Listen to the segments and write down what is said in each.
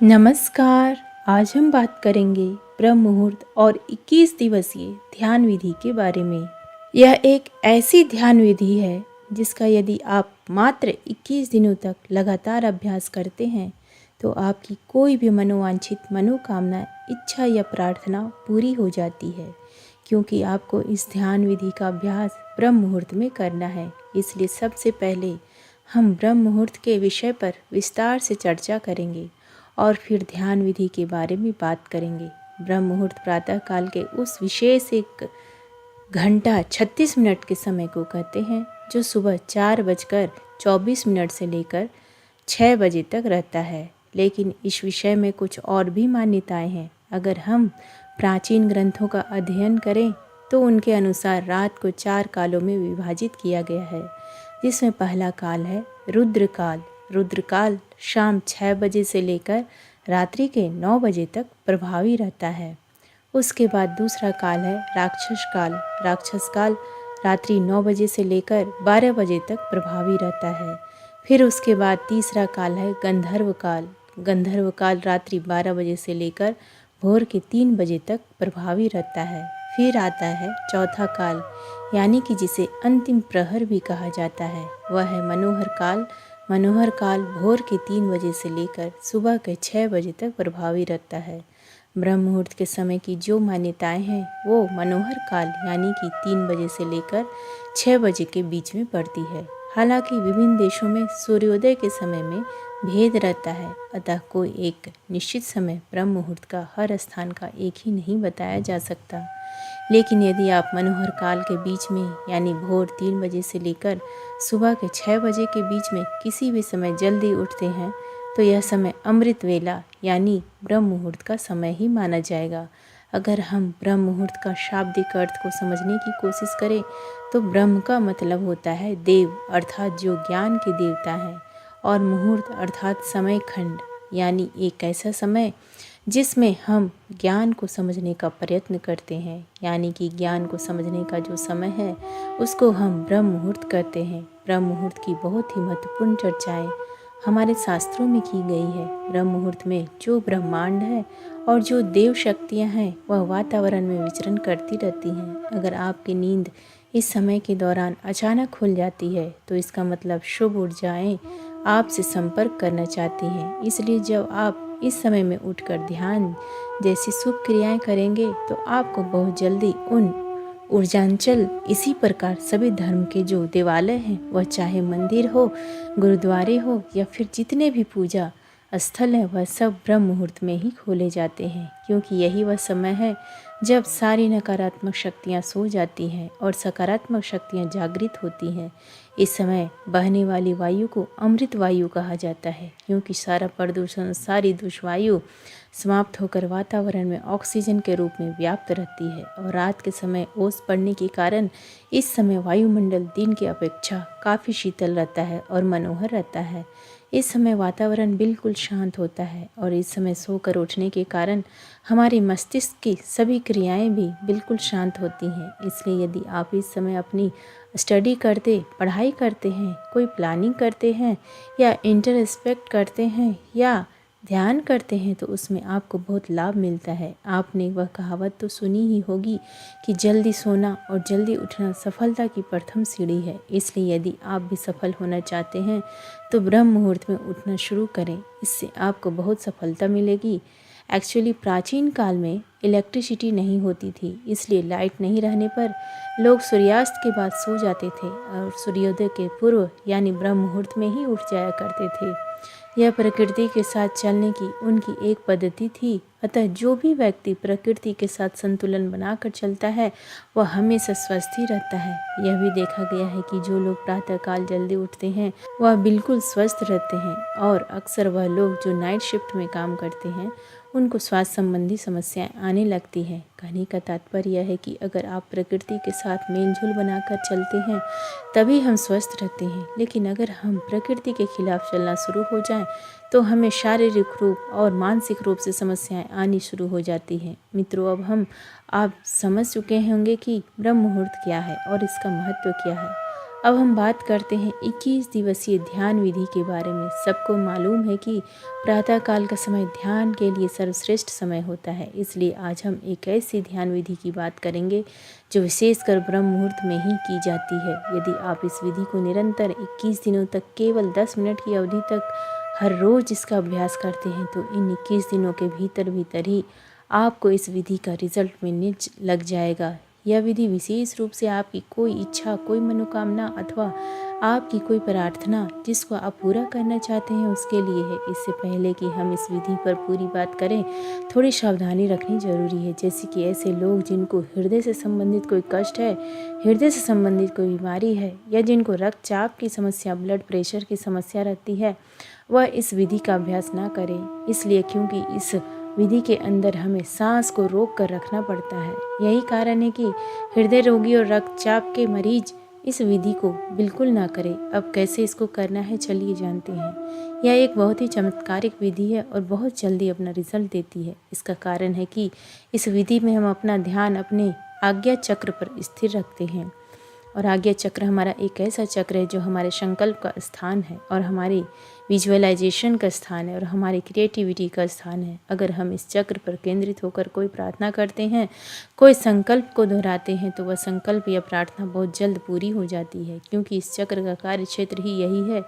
नमस्कार। आज हम बात करेंगे ब्रह्म मुहूर्त और 21 दिवसीय ध्यान विधि के बारे में। यह एक ऐसी ध्यान विधि है जिसका यदि आप मात्र 21 दिनों तक लगातार अभ्यास करते हैं तो आपकी कोई भी मनोवांछित मनोकामना, इच्छा या प्रार्थना पूरी हो जाती है, क्योंकि आपको इस ध्यान विधि का अभ्यास ब्रह्म मुहूर्त में करना है। इसलिए सबसे पहले हम ब्रह्म मुहूर्त के विषय पर विस्तार से चर्चा करेंगे और फिर ध्यान विधि के बारे में बात करेंगे। ब्रह्म मुहूर्त प्रातः काल के उस विशेष 1 घंटा 36 मिनट के समय को कहते हैं जो सुबह 4:24 से लेकर 6 बजे तक रहता है। लेकिन इस विषय में कुछ और भी मान्यताएं हैं। अगर हम प्राचीन ग्रंथों का अध्ययन करें तो उनके अनुसार रात को 4 कालों में विभाजित किया गया है, जिसमें पहला काल है रुद्रकाल। रुद्रकाल शाम 6 बजे से लेकर रात्रि के 9 बजे तक प्रभावी रहता है। उसके बाद दूसरा काल है राक्षस काल। राक्षस काल रात्रि 9 बजे से लेकर 12 बजे तक प्रभावी रहता है। फिर उसके बाद तीसरा काल है गंधर्व काल। गंधर्व काल रात्रि 12 बजे से लेकर भोर के 3 बजे तक प्रभावी रहता है। फिर आता है चौथा काल, यानी कि जिसे अंतिम प्रहर भी कहा जाता है, वह है मनोहर काल। मनोहर काल भोर के 3 बजे से लेकर सुबह के 6 बजे तक प्रभावी रहता है। ब्रह्म मुहूर्त के समय की जो मान्यताएं हैं वो मनोहर काल यानी कि 3 बजे से लेकर 6 बजे के बीच में पड़ती है। हालांकि विभिन्न देशों में सूर्योदय के समय में भेद रहता है, अतः कोई एक निश्चित समय ब्रह्म मुहूर्त का हर स्थान का एक ही नहीं बताया जा सकता। लेकिन यदि आप मनोहर काल के बीच में यानी भोर 3 बजे से लेकर सुबह के 6 बजे के बीच में किसी भी समय जल्दी उठते हैं तो यह समय अमृत वेला यानी ब्रह्म मुहूर्त का समय ही माना जाएगा। अगर हम ब्रह्म मुहूर्त का शाब्दिक अर्थ को समझने की कोशिश करें तो ब्रह्म का मतलब होता है देव, अर्थात जो ज्ञान के देवता हैं, और मुहूर्त अर्थात समय खंड यानी एक ऐसा समय जिसमें हम ज्ञान को समझने का प्रयत्न करते हैं, यानी कि ज्ञान को समझने का जो समय है उसको हम ब्रह्म मुहूर्त कहते हैं। ब्रह्म मुहूर्त की बहुत ही महत्वपूर्ण चर्चाएं हमारे शास्त्रों में की गई है। ब्रह्म मुहूर्त में जो ब्रह्मांड है और जो देव शक्तियाँ हैं वह वातावरण में विचरण करती रहती हैं। अगर आपकी नींद इस समय के दौरान अचानक खुल जाती है तो इसका मतलब शुभ ऊर्जाएं आपसे संपर्क करना चाहती हैं। इसलिए जब आप इस समय में उठकर ध्यान जैसी शुभ क्रियाएं करेंगे तो आपको बहुत जल्दी उन ऊर्जांचल, इसी प्रकार सभी धर्म के जो देवालय हैं, वह चाहे मंदिर हो, गुरुद्वारे हो या फिर जितने भी पूजा स्थल हैं, वह सब ब्रह्म मुहूर्त में ही खोले जाते हैं, क्योंकि यही वह समय है जब सारी नकारात्मक शक्तियाँ सो जाती हैं और सकारात्मक शक्तियाँ जागृत होती हैं। इस समय बहने वाली वायु को अमृत वायु कहा जाता है, क्योंकि सारा प्रदूषण, सारी दुष्वायु समाप्त होकर वातावरण में ऑक्सीजन के रूप में व्याप्त रहती है। और रात के समय ओस पड़ने के कारण इस समय वायुमंडल दिन की अपेक्षा काफ़ी शीतल रहता है और मनोहर रहता है। इस समय वातावरण बिल्कुल शांत होता है और इस समय सोकर उठने के कारण हमारे मस्तिष्क की सभी क्रियाएं भी बिल्कुल शांत होती हैं। इसलिए यदि आप इस समय अपनी स्टडी करते, पढ़ाई करते हैं, कोई प्लानिंग करते हैं या इंटरस्पेक्ट करते हैं या ध्यान करते हैं तो उसमें आपको बहुत लाभ मिलता है। आपने वह कहावत तो सुनी ही होगी कि जल्दी सोना और जल्दी उठना सफलता की प्रथम सीढ़ी है। इसलिए यदि आप भी सफल होना चाहते हैं तो ब्रह्म मुहूर्त में उठना शुरू करें, इससे आपको बहुत सफलता मिलेगी। एक्चुअली प्राचीन काल में इलेक्ट्रिसिटी नहीं होती थी, इसलिए लाइट नहीं रहने पर लोग सूर्यास्त के बाद सो जाते थे और सूर्योदय के पूर्व यानी ब्रह्म मुहूर्त में ही उठ जाया करते थे। यह प्रकृति के साथ चलने की उनकी एक पद्धति थी। अतः जो भी व्यक्ति प्रकृति के साथ संतुलन बनाकर चलता है वह हमेशा स्वस्थ ही रहता है। यह भी देखा गया है कि जो लोग प्रातःकाल जल्दी उठते हैं वह बिल्कुल स्वस्थ रहते हैं, और अक्सर वह लोग जो नाइट शिफ्ट में काम करते हैं उनको स्वास्थ्य संबंधी समस्याएं आने लगती हैं। कहने का तात्पर्य यह है कि अगर आप प्रकृति के साथ मेलजोल बनाकर चलते हैं तभी हम स्वस्थ रहते हैं। लेकिन अगर हम प्रकृति के खिलाफ चलना शुरू हो जाएं तो हमें शारीरिक रूप और मानसिक रूप से समस्याएं आनी शुरू हो जाती हैं। मित्रों, अब आप समझ चुके होंगे कि ब्रह्म मुहूर्त क्या है और इसका महत्व क्या है। अब हम बात करते हैं 21 दिवसीय ध्यान विधि के बारे में। सबको मालूम है कि प्रातःकाल का समय ध्यान के लिए सर्वश्रेष्ठ समय होता है, इसलिए आज हम एक ऐसी ध्यान विधि की बात करेंगे जो विशेषकर ब्रह्म मुहूर्त में ही की जाती है। यदि आप इस विधि को निरंतर 21 दिनों तक केवल 10 मिनट की अवधि तक हर रोज़ इसका अभ्यास करते हैं तो इन 21 दिनों के भीतर ही आपको इस विधि का रिजल्ट मिलने लग जाएगा। यह विधि विशेष रूप से आपकी कोई इच्छा, कोई मनोकामना अथवा आपकी कोई प्रार्थना जिसको आप पूरा करना चाहते हैं उसके लिए है। इससे पहले कि हम इस विधि पर पूरी बात करें, थोड़ी सावधानी रखनी जरूरी है। जैसे कि ऐसे लोग जिनको हृदय से संबंधित कोई कष्ट है, हृदय से संबंधित कोई बीमारी है, या जिनको रक्तचाप की समस्या, ब्लड प्रेशर की समस्या रहती है, वह इस विधि का अभ्यास ना करें। इसलिए क्योंकि इस विधि के अंदर हमें सांस को रोक कर रखना पड़ता है। यही कारण है कि हृदय रोगी और रक्तचाप के मरीज इस विधि को बिल्कुल ना करें। अब कैसे इसको करना है चलिए जानते हैं। यह एक बहुत ही चमत्कारिक विधि है और बहुत जल्दी अपना रिजल्ट देती है। इसका कारण है कि इस विधि में हम अपना ध्यान अपने आज्ञा चक्र पर स्थिर रखते हैं। और आज्ञा चक्र हमारा एक ऐसा चक्र है जो हमारे संकल्प का स्थान है और हमारी विजुअलाइजेशन का स्थान है और हमारी क्रिएटिविटी का स्थान है। अगर हम इस चक्र पर केंद्रित होकर कोई प्रार्थना करते हैं, कोई संकल्प को दोहराते हैं, तो वह संकल्प या प्रार्थना बहुत जल्द पूरी हो जाती है, क्योंकि इस चक्र का कार्य क्षेत्र ही यही है।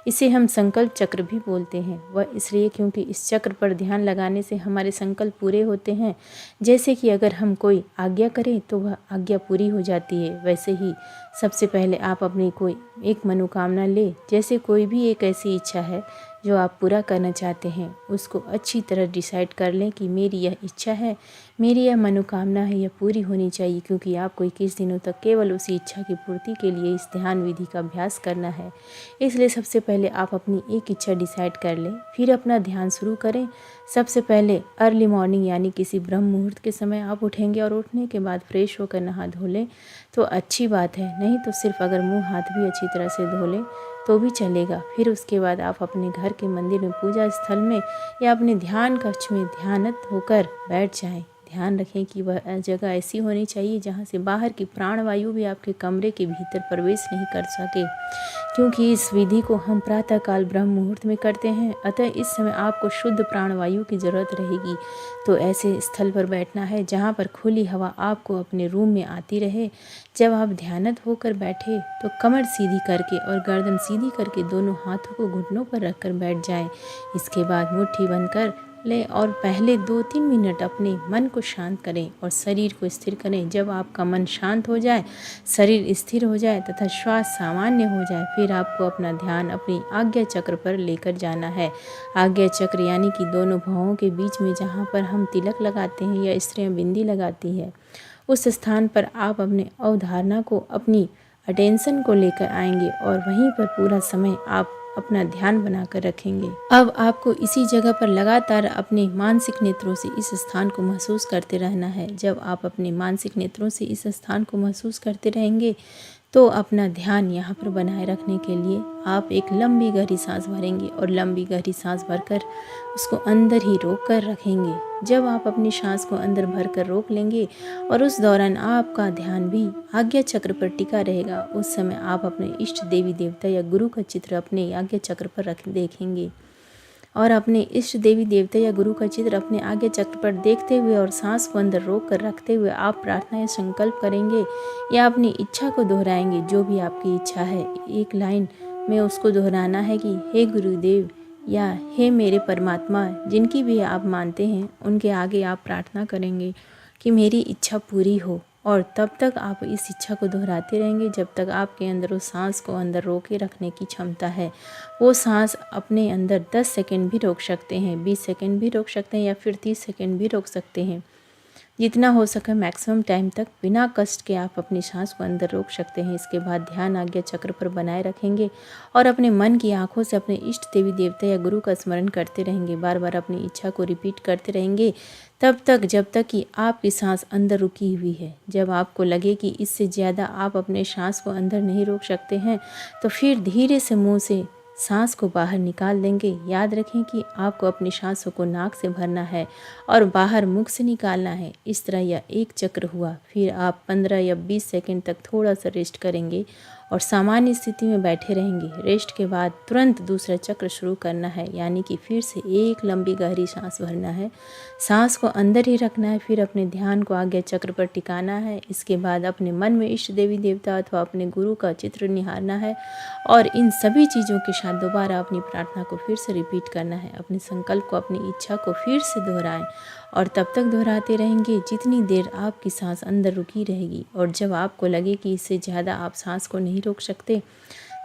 इसे हम संकल्प चक्र भी बोलते हैं। वह इसलिए क्योंकि इस चक्र पर ध्यान लगाने से हमारे संकल्प पूरे होते हैं। जैसे कि अगर हम कोई आज्ञा करें तो वह आज्ञा पूरी हो जाती है। वैसे ही सबसे पहले आप अपनी कोई एक मनोकामना ले। जैसे कोई भी एक ऐसी इच्छा है जो आप पूरा करना चाहते हैं, उसको अच्छी तरह डिसाइड कर लें कि मेरी यह इच्छा है, मेरी यह मनोकामना है, यह पूरी होनी चाहिए, क्योंकि आपको 21 दिनों तक केवल उसी इच्छा की पूर्ति के लिए इस ध्यान विधि का अभ्यास करना है। इसलिए सबसे पहले आप अपनी एक इच्छा डिसाइड कर लें, फिर अपना ध्यान शुरू करें। सबसे पहले अर्ली मॉर्निंग यानी किसी ब्रह्म मुहूर्त के समय आप उठेंगे और उठने के बाद फ्रेश होकर नहा धो लें तो अच्छी बात है, नहीं तो सिर्फ अगर मुँह हाथ भी अच्छी तरह से धो लें तो भी चलेगा। फिर उसके बाद आप अपने घर के मंदिर में, पूजा स्थल में या अपने ध्यान कक्ष में ध्यानस्थ होकर बैठ जाएं। ध्यान रखें कि वह जगह ऐसी होनी चाहिए जहाँ से बाहर की प्राणवायु भी आपके कमरे के भीतर प्रवेश नहीं कर सके, क्योंकि इस विधि को हम प्रातःकाल ब्रह्म मुहूर्त में करते हैं। अतः इस समय आपको शुद्ध प्राणवायु की जरूरत रहेगी। तो ऐसे स्थल पर बैठना है जहाँ पर खुली हवा आपको अपने रूम में आती रहे। जब आप ध्यानस्थ होकर बैठे तो कमर सीधी करके और गर्दन सीधी करके दोनों हाथों को घुटनों पर रखकर बैठ जाएं। इसके बाद मुट्ठी बंद कर लें और पहले 2-3 मिनट अपने मन को शांत करें और शरीर को स्थिर करें। जब आपका मन शांत हो जाए, शरीर स्थिर हो जाए तथा श्वास सामान्य हो जाए, फिर आपको अपना ध्यान अपनी आज्ञा चक्र पर लेकर जाना है। आज्ञा चक्र यानी कि दोनों भौहों के बीच में जहाँ पर हम तिलक लगाते हैं या स्त्रियाँ बिंदी लगाती है, उस स्थान पर आप अपने अवधारणा को, अपनी अटेंशन को लेकर आएंगे और वहीं पर पूरा समय आप अपना ध्यान बनाकर रखेंगे। अब आपको इसी जगह पर लगातार अपने मानसिक नेत्रों से इस स्थान को महसूस करते रहना है। जब आप अपने मानसिक नेत्रों से इस स्थान को महसूस करते रहेंगे तो अपना ध्यान यहाँ पर बनाए रखने के लिए आप एक लंबी गहरी सांस भरेंगे और लंबी गहरी सांस भरकर उसको अंदर ही रोक कर रखेंगे। जब आप अपनी सांस को अंदर भरकर रोक लेंगे और उस दौरान आपका ध्यान भी आज्ञा चक्र पर टिका रहेगा, उस समय आप अपने इष्ट देवी देवता या गुरु का चित्र अपने आज्ञा चक्र पर देखेंगे और अपने इष्ट देवी देवता या गुरु का चित्र अपने आज्ञा चक्र पर देखते हुए और सांस को अंदर रोक कर रखते हुए आप प्रार्थना या संकल्प करेंगे या अपनी इच्छा को दोहराएंगे। जो भी आपकी इच्छा है, एक लाइन में उसको दोहराना है कि हे गुरुदेव या हे मेरे परमात्मा, जिनकी भी आप मानते हैं, उनके आगे आप प्रार्थना करेंगे कि मेरी इच्छा पूरी हो। और तब तक आप इस इच्छा को दोहराते रहेंगे जब तक आपके अंदर उस सांस को अंदर रोके रखने की क्षमता है। वो सांस अपने अंदर 10 सेकंड भी रोक सकते हैं, 20 सेकंड भी रोक सकते हैं या फिर 30 सेकंड भी रोक सकते हैं। जितना हो सके मैक्सिमम टाइम तक बिना कष्ट के आप अपनी सांस को अंदर रोक सकते हैं। इसके बाद ध्यान आज्ञा चक्र पर बनाए रखेंगे और अपने मन की आंखों से अपने इष्ट देवी देवता या गुरु का स्मरण करते रहेंगे। बार बार अपनी इच्छा को रिपीट करते रहेंगे तब तक जब तक कि आपकी सांस अंदर रुकी हुई है। जब आपको लगे कि इससे ज़्यादा आप अपने सांस को अंदर नहीं रोक सकते हैं तो फिर धीरे से मुँह से सांस को बाहर निकाल देंगे। याद रखें कि आपको अपनी सांसों को नाक से भरना है और बाहर मुख से निकालना है। इस तरह यह एक चक्र हुआ। फिर आप 15 या 20 सेकंड तक थोड़ा सा रेस्ट करेंगे और सामान्य स्थिति में बैठे रहेंगे। रेस्ट के बाद तुरंत दूसरा चक्र शुरू करना है, यानी कि फिर से एक लंबी गहरी सांस भरना है, सांस को अंदर ही रखना है, फिर अपने ध्यान को आज्ञा चक्र पर टिकाना है। इसके बाद अपने मन में इष्ट देवी देवता अथवा अपने गुरु का चित्र निहारना है और इन सभी चीज़ों के साथ दोबारा अपनी प्रार्थना को फिर से रिपीट करना है। अपने संकल्प को, अपनी इच्छा को फिर से दोहराएं और तब तक दोहराते रहेंगे जितनी देर आपकी सांस अंदर रुकी रहेगी। और जब आपको लगे कि इससे ज़्यादा आप सांस को नहीं रोक सकते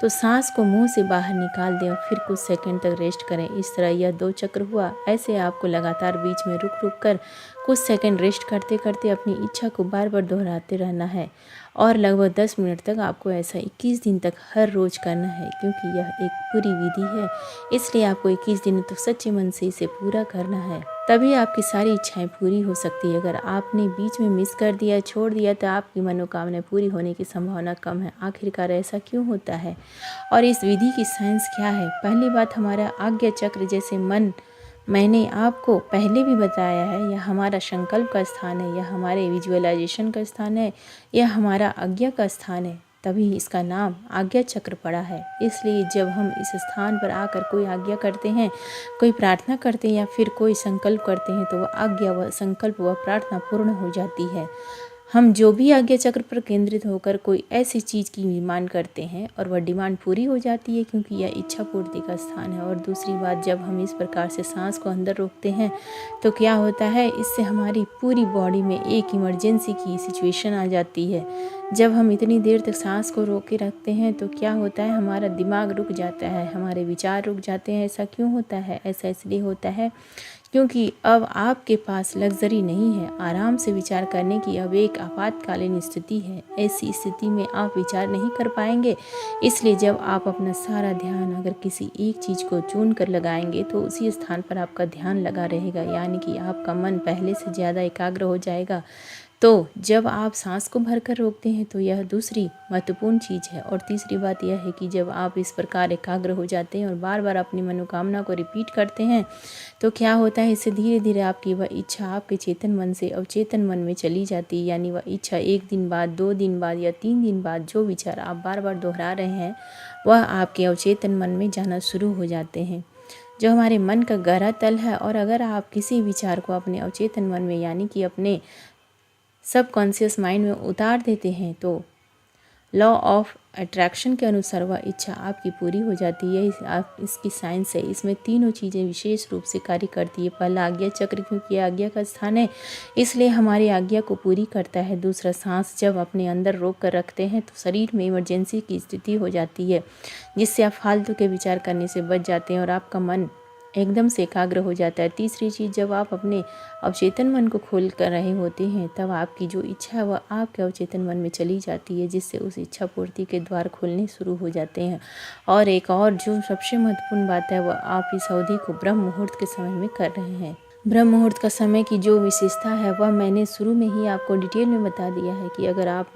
तो सांस को मुंह से बाहर निकाल दें और फिर कुछ सेकंड तक रेस्ट करें। इस तरह यह 2 चक्र हुआ। ऐसे आपको लगातार बीच में रुक रुक कर कुछ सेकंड रेस्ट करते करते अपनी इच्छा को बार बार दोहराते रहना है और लगभग 10 मिनट तक आपको ऐसा 21 दिन तक हर रोज़ करना है। क्योंकि यह एक पूरी विधि है, इसलिए आपको 21 दिनों तक सच्चे मन से इसे पूरा करना है, तभी आपकी सारी इच्छाएं पूरी हो सकती है। अगर आपने बीच में मिस कर दिया, छोड़ दिया, तो आपकी मनोकामना पूरी होने की संभावना कम है। आखिरकार ऐसा क्यों होता है और इस विधि की साइंस क्या है? पहली बात, हमारा आज्ञा चक्र जैसे मन मैंने आपको पहले भी बताया है, यह हमारा संकल्प का स्थान है, यह हमारे विजुअलाइजेशन का स्थान है, यह हमारा आज्ञा का स्थान है, तभी इसका नाम आज्ञा चक्र पड़ा है। इसलिए जब हम इस स्थान पर आकर कोई आज्ञा करते हैं, कोई प्रार्थना करते हैं या फिर कोई संकल्प करते हैं, तो वह आज्ञा, वह संकल्प, वह प्रार्थना पूर्ण हो जाती है। हम जो भी आज्ञा चक्र पर केंद्रित होकर कोई ऐसी चीज़ की डिमांड करते हैं और वह डिमांड पूरी हो जाती है, क्योंकि यह इच्छा पूर्ति का स्थान है। और दूसरी बात, जब हम इस प्रकार से सांस को अंदर रोकते हैं तो क्या होता है, इससे हमारी पूरी बॉडी में एक इमरजेंसी की सिचुएशन आ जाती है। जब हम इतनी देर तक सांस को रोक के रखते हैं तो क्या होता है, हमारा दिमाग रुक जाता है, हमारे विचार रुक जाते हैं। ऐसा क्यों होता है? ऐसा इसलिए होता है क्योंकि अब आपके पास लग्जरी नहीं है आराम से विचार करने की। अब एक आपातकालीन स्थिति है। ऐसी स्थिति में आप विचार नहीं कर पाएंगे। इसलिए जब आप अपना सारा ध्यान अगर किसी एक चीज़ को चुन कर लगाएंगे तो उसी स्थान पर आपका ध्यान लगा रहेगा, यानी कि आपका मन पहले से ज़्यादा एकाग्र हो जाएगा। तो जब आप सांस को भरकर रोकते हैं तो यह दूसरी महत्वपूर्ण चीज़ है। और तीसरी बात यह है कि जब आप इस प्रकार एकाग्र हो जाते हैं और बार बार अपनी मनोकामना को रिपीट करते हैं तो क्या होता है, इससे धीरे धीरे आपकी वह इच्छा आपके चेतन मन से अवचेतन मन में चली जाती है। यानी वह इच्छा 1 दिन बाद, 2 दिन बाद या 3 दिन बाद जो विचार आप बार बार दोहरा रहे हैं वह आपके अवचेतन मन में जाना शुरू हो जाते हैं, जो हमारे मन का गहरा तल है। और अगर आप किसी विचार को अपने अवचेतन मन में यानी कि अपने सबकॉन्शियस माइंड में उतार देते हैं तो लॉ ऑफ अट्रैक्शन के अनुसार वह इच्छा आपकी पूरी हो जाती है। इसकी साइंस है। इसमें तीनों चीज़ें विशेष रूप से कार्य करती है। पहला आज्ञा चक्र, क्योंकि आज्ञा का स्थान है इसलिए हमारी आज्ञा को पूरी करता है। दूसरा, सांस जब अपने अंदर रोक कर रखते हैं तो शरीर में इमरजेंसी की स्थिति हो जाती है, जिससे आप फालतू के विचार करने से बच जाते हैं और आपका मन एकदम से एकाग्र हो जाता है। तीसरी चीज़, जब आप अपने अवचेतन मन को खोल कर रहे होते हैं तब आपकी जो इच्छा है वह आपके अवचेतन मन में चली जाती है, जिससे उस इच्छा पूर्ति के द्वार खोलने शुरू हो जाते हैं। और एक और जो सबसे महत्वपूर्ण बात है, वह आप इस अवधि को ब्रह्म मुहूर्त के समय में कर रहे हैं। ब्रह्म मुहूर्त का समय की जो विशेषता है वह मैंने शुरू में ही आपको डिटेल में बता दिया है कि अगर आप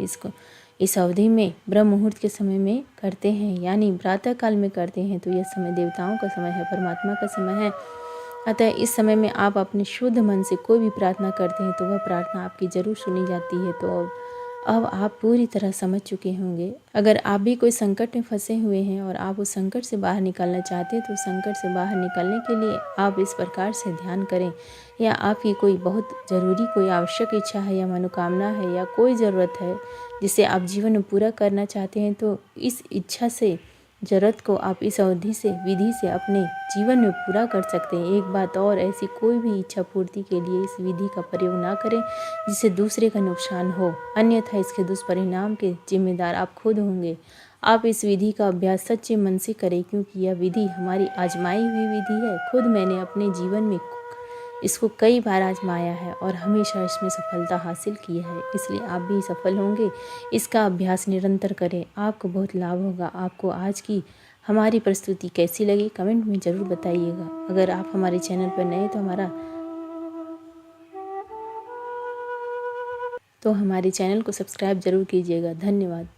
इस अवधि में ब्रह्म मुहूर्त के समय में करते हैं यानी प्रातः काल में करते हैं तो यह समय देवताओं का समय है, परमात्मा का समय है। अतः इस समय में आप अपने शुद्ध मन से कोई भी प्रार्थना करते हैं तो वह प्रार्थना आपकी जरूर सुनी जाती है। तो अब आप पूरी तरह समझ चुके होंगे। अगर आप भी कोई संकट में फंसे हुए हैं और आप उस संकट से बाहर निकलना चाहते हैं तो संकट से बाहर निकलने के लिए आप इस प्रकार से ध्यान करें, या आपकी कोई बहुत ज़रूरी कोई आवश्यक इच्छा है या मनोकामना है या कोई ज़रूरत है जिसे आप जीवन में पूरा करना चाहते हैं, तो इस इच्छा से ज़रूरत को आप इस अवधि से विधि से अपने जीवन में पूरा कर सकते हैं। एक बात और, ऐसी कोई भी इच्छा पूर्ति के लिए इस विधि का प्रयोग ना करें जिससे दूसरे का नुकसान हो, अन्यथा इसके दुष्परिणाम के जिम्मेदार आप खुद होंगे। आप इस विधि का अभ्यास सच्चे मन से करें, क्योंकि यह विधि हमारी आजमाई हुई विधि है। खुद मैंने अपने जीवन में इसको कई बार आजमाया है और हमेशा इसमें सफलता हासिल की है, इसलिए आप भी सफल होंगे। इसका अभ्यास निरंतर करें, आपको बहुत लाभ होगा। आपको आज की हमारी प्रस्तुति कैसी लगी कमेंट में ज़रूर बताइएगा। अगर आप हमारे चैनल पर नए तो हमारे चैनल को सब्सक्राइब ज़रूर कीजिएगा। धन्यवाद।